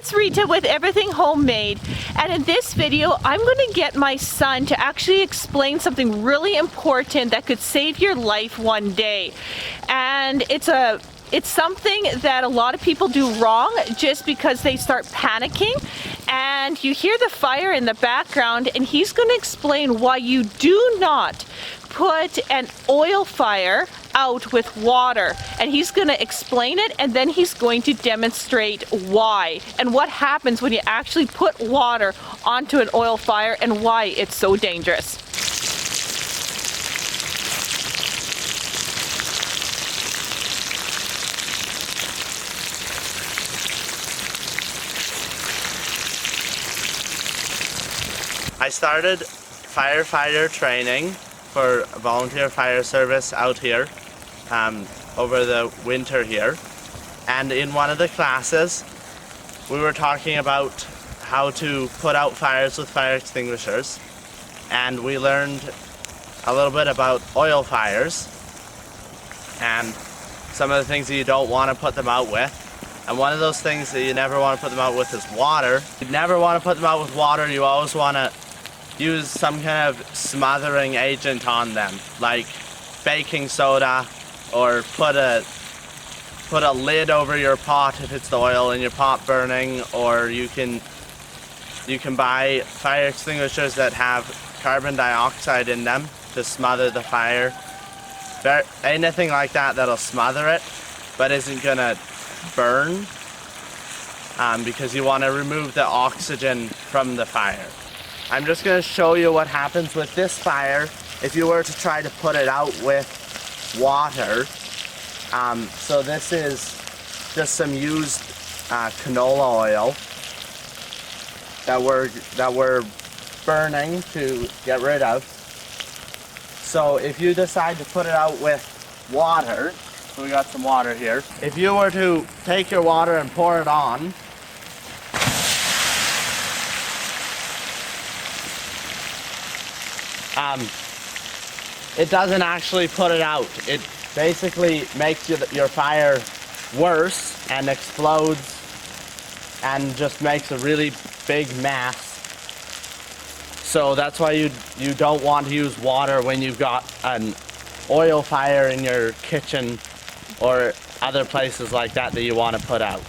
it's Rita with Everything Homemade, and in this video I'm going to get my son to actually explain something really important that could save your life one day. And it's something that a lot of people do wrong just because they start panicking, and you hear the fire in the background, and he's going to explain why you do not put an oil fire out with water, and he's going to explain it, and then he's going to demonstrate why and what happens when you actually put water onto an oil fire and why it's so dangerous. I started firefighter training for volunteer fire service out here over the winter here, and in one of the classes we were talking about how to put out fires with fire extinguishers, and we learned a little bit about oil fires and some of the things that you don't want to put them out with. And one of those things that you never want to put them out with is water. You never want to put them out with water. You always want to use some kind of smothering agent on them, like baking soda, or put a lid over your pot if it's the oil in your pot burning, or you can buy fire extinguishers that have carbon dioxide in them to smother the fire. Anything like that that'll smother it but isn't gonna burn, because you want to remove the oxygen from the fire. I'm just going to show you what happens with this fire if you were to try to put it out with water. So this is just some used canola oil that we're burning to get rid of. So if you decide to put it out with water, so we got some water here. If you were to take your water and pour it on, it doesn't actually put it out. It basically makes your fire worse and explodes and just makes a really big mess. So that's why you don't want to use water when you've got an oil fire in your kitchen or other places like that that you want to put out.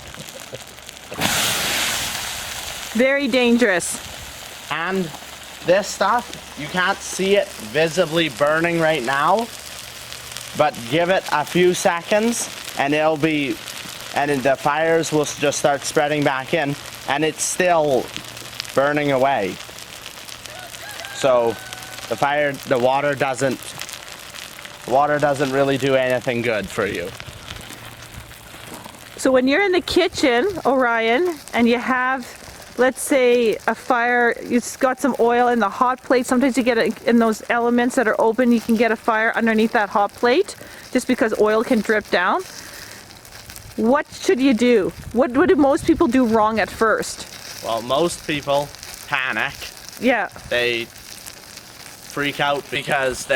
Very dangerous. And this stuff, you can't see it visibly burning right now, but give it a few seconds and the fires will just start spreading back in, and it's still burning away. So the water doesn't really do anything good for you. So when you're in the kitchen, Orion, and you have, let's say, a fire, it's got some oil in the hot plate. Sometimes you get it in those elements that are open, you can get a fire underneath that hot plate just because oil can drip down. What should you do? What do most people do wrong at first? Well, most people panic. Yeah. They freak out because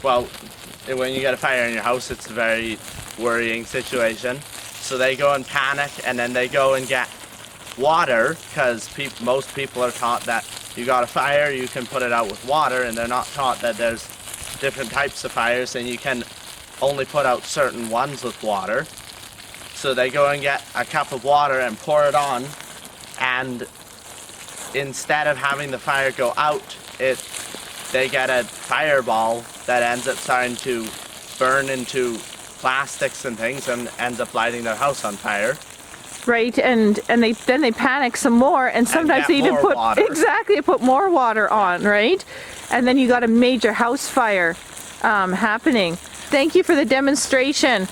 when you get a fire in your house, it's a very worrying situation. So they go and panic, and then they go and get water, because most people are taught that you got a fire, you can put it out with water, and they're not taught that there's different types of fires and you can only put out certain ones with water. So they go and get a cup of water and pour it on, and instead of having the fire go out, they get a fireball that ends up starting to burn into plastics and things and ends up lighting their house on fire. Right, and then they panic some more, and sometimes they even put more water on, right? And then you got a major house fire happening. Thank you for the demonstration.